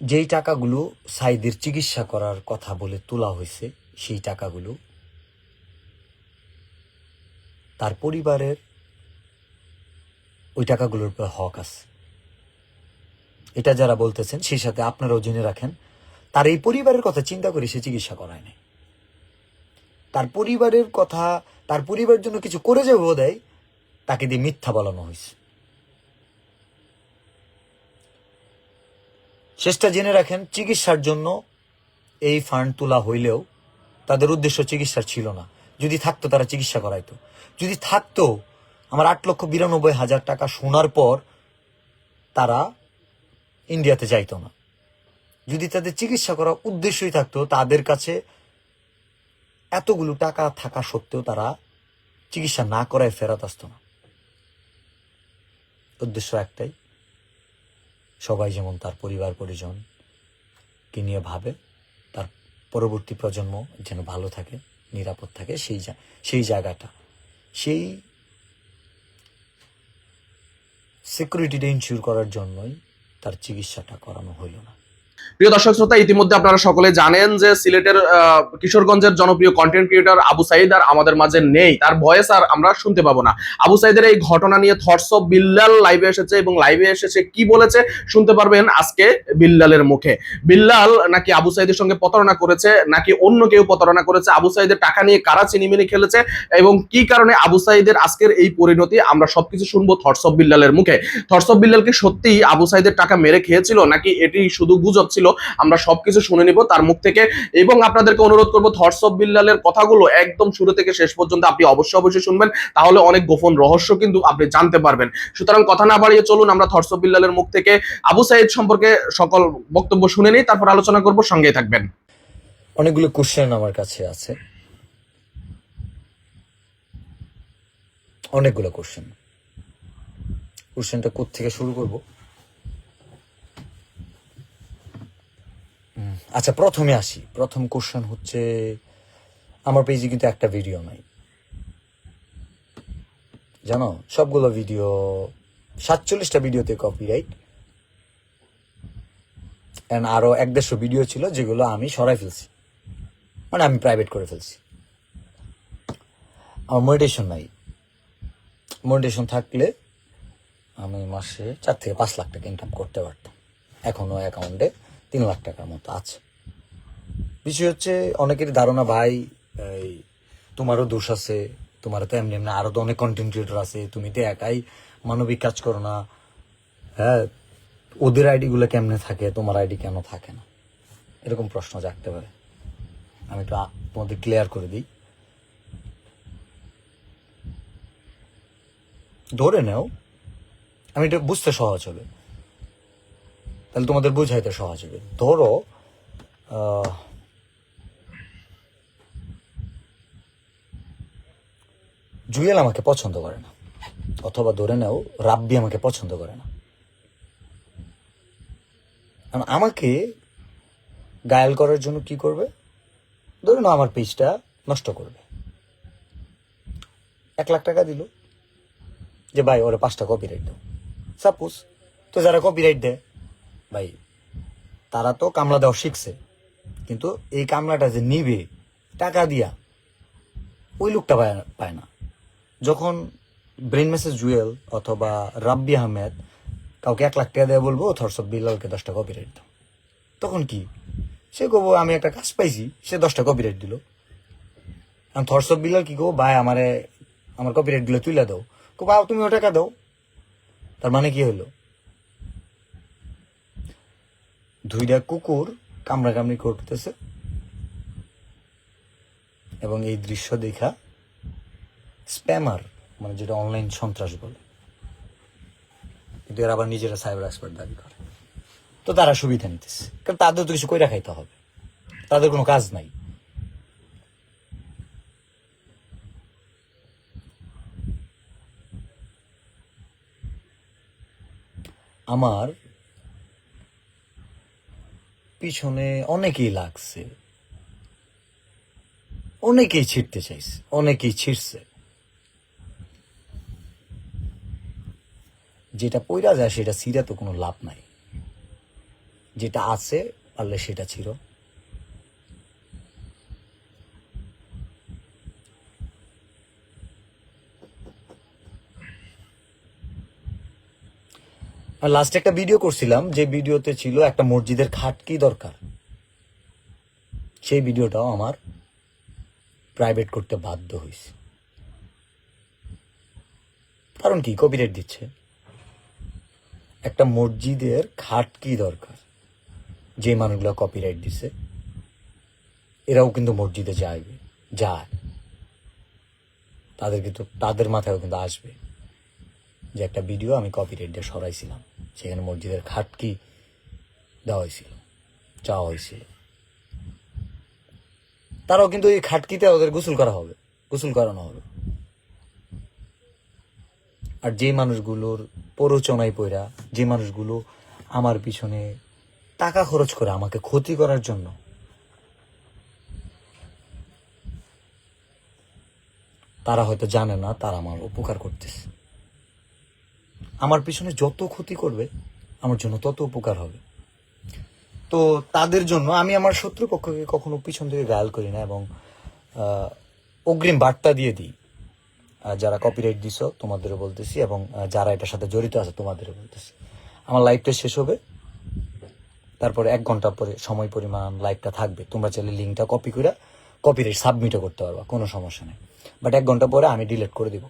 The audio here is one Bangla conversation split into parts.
যেই টাকাগুলো সাইদের চিকিৎসা করার কথা বলে তোলা হয়েছে, সেই টাকাগুলো তার পরিবারের ওই টাকাগুলোর উপর হক আছে। এটা যারা বলতেছেন সেই সাথে আপনারাও জেনে রাখেন, তার এই পরিবারের কথা চিন্তা করে সে চিকিৎসা করায় নাই। তার পরিবারের কথা, তার পরিবারের জন্য কিছু করে যে বোধহয় তাকে দিয়ে মিথ্যা বলানো হয়েছে। শেষটা জেনে রাখেন, চিকিৎসার জন্য এই ফান্ড তোলা হইলেও তাদের উদ্দেশ্য চিকিৎসার ছিল না। যদি থাকতো তারা চিকিৎসা করাইতো। যদি থাকতো, আমার 8,92,000 টাকা শোনার পর তারা ইন্ডিয়াতে যাইতো না। যদি তাদের চিকিৎসা করার উদ্দেশ্যই থাকতো, তাদের কাছে এতগুলো টাকা থাকা সত্ত্বেও তারা চিকিৎসা না করায় ফেরত আসতো না। উদ্দেশ্য একটাই, সবাই যেমন তার পরিবার পরিজনকে নিয়ে ভাবে, তার পরবর্তী প্রজন্ম যেন ভালো থাকে, নিরাপদ থাকে, সেই জায়গাটা, সেই সিকিউরিটিটা ইনশিওর করার জন্যই তার চিকিৎসাটা করানো হইল না। প্রিয় দর্শক শ্রোতা, ইতিমধ্যে আপনারা সকলে জানেন যে সিলেটের কিশোরগঞ্জের জনপ্রিয় কন্টেন্ট ক্রিয়েটর আবু সাইদ আর আমাদের মাঝে নেই, তার ভয়েস আর আমরা শুনতে পাবো না। আবু সাইদের এই ঘটনা নিয়ে থটস অফ বিল্লাল লাইভে এসেছে এবং লাইভে এসেছে কি বলেছে শুনতে পারবেন আজকে বিল্লালের মুখে। বিল্লাল নাকি আবু সাইদের সঙ্গে প্রতারণা করেছে, নাকি অন্য কেউ প্রতারণা করেছে, আবু সাইদের টাকা নিয়ে কারা চিনিমিনি খেলেছে এবং কি কারণে আবু সাইদের আজকের এই পরিণতি, আমরা সবকিছু শুনবো থটস অফ বিল্লালের মুখে। থটস অফ বিল্লাল কি সত্যি আবু সাইদের টাকা মেরে খেয়েছিল, নাকি এটি শুধু গুজব ছিল, আমরা সবকিছু শুনে নিব তার মুখ থেকে। এবং আপনাদেরকে অনুরোধ করবো থটস অফ বিল্লালের কথাগুলো একদম শুরু থেকে শেষ পর্যন্ত আপনি অবশ্যই শুনবেন, তাহলে অনেক গোপন রহস্য কিন্তু আপনি জানতে পারবেন। সুতরাং কথা না বাড়িয়ে চলুন আমরা থটস অফ বিল্লালের মুখ থেকে আবু সাইদ সম্পর্কে সকল বক্তব্য শুনে নিই, তারপর আলোচনা করব, সঙ্গেই থাকবেন। অনেকগুলো কোশ্চেন আমার কাছে আছে, অনেকগুলো কোশ্চেনটা কোত্থেকে শুরু করব? আচ্ছা, প্রথমে আসি। প্রথম কোশ্চেন হচ্ছে, আমার পেজে কিন্তু একটা ভিডিও নাই, জানো? সবগুলো ভিডিও, 47টা ভিডিওতে কপিরাইট, এন্ড আরো 1-150 ভিডিও ছিল যেগুলো আমি সরাই ফেলছি, মানে আমি প্রাইভেট করে ফেলছি। আমার মনিটেশন নাই। মনিটেশন থাকলে আমি মাসে 4 থেকে 5 লাখ টাকা ইনকাম করতে পারতাম। এখনো অ্যাকাউন্টে 3 লাখ টাকার মতো আছে। বিষয় হচ্ছে, অনেকেরই ধারণা ভাই এই তোমারও দোষ আছে, তোমারও তো এমনি এমনি আরো তো অনেক কন্টেন্ট ক্রিয়েটর আছে, তুমি তো একাই মানবিক কাজ করো না। হ্যাঁ, ওদের আইডি গুলো কেমনে থাকে, তোমার আইডি কেন থাকে না, এরকম প্রশ্ন জাগতে পারে। আমি একটু তোমাদের ক্লিয়ার করে দিই। ধরে নাও, আমি এটা বুঝতে সহজ হবে, তাহলে তোমাদের বুঝাইতে সহজ হবে। ধরো জুয়েল আমাকে পছন্দ করে না, অথবা ধরে নাও রাব্বি আমাকে পছন্দ করে না। আমাকে গায়াল করার জন্য কি করবে? ধরে নাও আমার পেজটা নষ্ট করবে। 1 লাখ টাকা দিল যে ভাই ওরা 5টা কপিরাইট দাও, সাপোজ। তো যারা কপিরাইট দেয় ভাই, তারা তো কামলা দেওয়া শিখছে, কিন্তু এই কামলাটা যে নিবে টাকা দিয়া, ওই লোকটা পায় না। যখন ব্রেন মেসেজ জুয়েল অথবা রাব্বি আহমেদ কাউকে 1 লাখ টাকা দেওয়া বলবো থটস অফ বিল্লালকে 10টা কপিরাইট দাও, তখন কি সে কবো আমি একটা কাজ পাইছি, সে 10টা কপিরাইট দিল। আমি থটস অফ বিল্লাল কি কবো, ভাই আমার কপিরাইট গুলো তুইলা দাও, কবো তুমি ও টাকা দাও। তার মানে কি হলো? 2টা কুকুর কামড়াকামড়ি করতেছে এবং এই দৃশ্য দেখা স্প্যামার, মানে যেটা অনলাইন সন্ত্রাস বলে, কিন্তু এরা আবার নিজেরা সাইবার এক্সপার্ট দাবি করে, তো তারা সুবিধা নিতেছে, কারণ তাদের তো কিছু কইরা খাইতে হবে, তাদের কোনো কাজ নাই। আমার পিছনে অনেকেই লাগছে, অনেকেই ছিঁড়তে চাইছে, অনেকেই ছিঁড়ছে। যেটা পইরা যায় সেটা ছিঁড়া তো কোনো লাভ নাই। যেটা আছে পারলে সেটা ছিল। আর লাস্ট একটা ভিডিও করছিলাম, যে ভিডিওতে ছিল একটা মসজিদের খাট কি দরকার, সেই ভিডিওটাও আমার প্রাইভেট করতে বাধ্য হয়েছে। কারণ কি, কপিরাইট দিচ্ছে। একটা মসজিদের খাট কি দরকার, যে মানুষগুলো কপিরাইট দিছে এরাও কিন্তু মসজিদে যায়, তাদের কিন্তু তাদের মাথায়ও কিন্তু আসবে যে একটা ভিডিও আমি কপিরাইট দিয়ে সরাইছিলাম, সেখানে মসজিদের খাট কি দেওয়া হয়েছিল, চাওয়া হয়েছিল। তারাও কিন্তু এই খাটকিতে ওদের গোসল করানো হবে। আর যে মানুষগুলোর প্ররোচনায় পড়া, যে মানুষগুলো আমার পিছনে টাকা খরচ করে আমাকে ক্ষতি করার জন্য, তারা হয়তো জানে না তারা আমার উপকার করতেছে। আমার পিছনে যত ক্ষতি করবে আমার জন্য তত উপকার হবে। তো তাদের জন্য আমি আমার শত্রুপক্ষকে কখনো পিছন থেকে গায়াল করি না, এবং অগ্রিম বার্তা দিয়ে দিই। যারা কপিরাইট দিছো তোমাদেরও বলতেছি, এবং যারা এটার সাথে জড়িত আছে তোমাদেরও বলতেছি, আমার লাইভটা শেষ হবে, তারপরে 1 ঘন্টা পরে সময় পরিমাণ লাইভটা থাকবে। তোমরা চাইলে লিঙ্কটা কপি করে কপিরাইট সাবমিটও করতে পারবা, কোনো সমস্যা নেই। বাট 1 ঘন্টা পরে আমি ডিলিট করে দিব,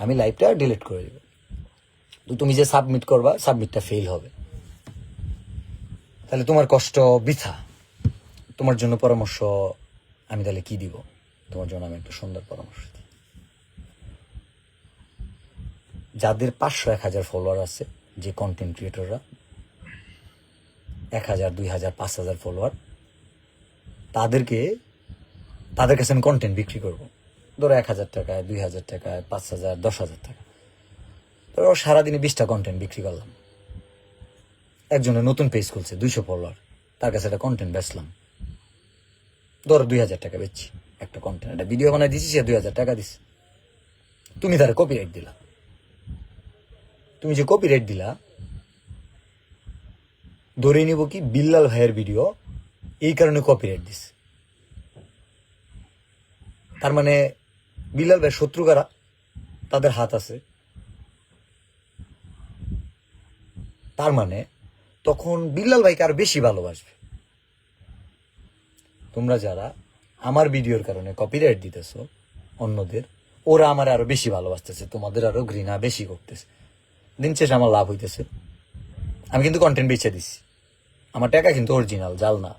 আমি লাইভটা ডিলিট করে দিব। তো তুমি যে সাবমিট করবা, সাবমিটটা ফেল হবে, তাহলে তোমার কষ্ট বৃথা। তোমার জন্য পরামর্শ আমি তাহলে কি দিব? তোমার জন্য আমি একটা সুন্দর পরামর্শ দিই। যাদের 500-1000 ফলোয়ার আছে, যে কন্টেন্ট ক্রিয়েটররা 1000, 2000, 5000 ফলোয়ার, তাদের কাছে আমি কন্টেন্ট বিক্রি করব। ধরো 1000 টাকায়, 2000 টাকায়, 5000, 10,000 টাকা। ধরো সারাদিনে 20টা কন্টেন্ট বিক্রি করলাম। একজনের নতুন পেজ খুলছে, 200 ফলোয়ার, তার কাছে একটা কন্টেন্ট বেচলাম, ধরো 2000 টাকা বেচছি একটা কন্টেন্ট, একটা ভিডিও বানাই দিচ্ছি, সে 2000 টাকা দিচ্ছে। তুমি তার কপিরাইট দিলা। তুমি যে কপিরাইট দিলা, ধরে নিব কি বিল্লাল ভাইয়ের ভিডিও এই কারণে কপিরাইট দিছে। তার মানে বিল্লাল ভাইয়ের শত্রু কারা? তাদের হাত আছে। তার মানে তখন বিল্লাল ভাইকে আরো বেশি ভালোবাসবে। তোমরা যারা আমার ভিডিওর কারণে কপিরাইট দিতেছো অন্যদের, ওরা আমার আরো বেশি ভালোবাসতেছে, তোমাদের আরো ঘৃণা বেশি করতেছে। দিন শেষে আমার লাভ হইতেছে। আমি কিন্তু কন্টেন্ট বেচে দিচ্ছি, আমার টাকা কিন্তু অরিজিনাল, জাল না।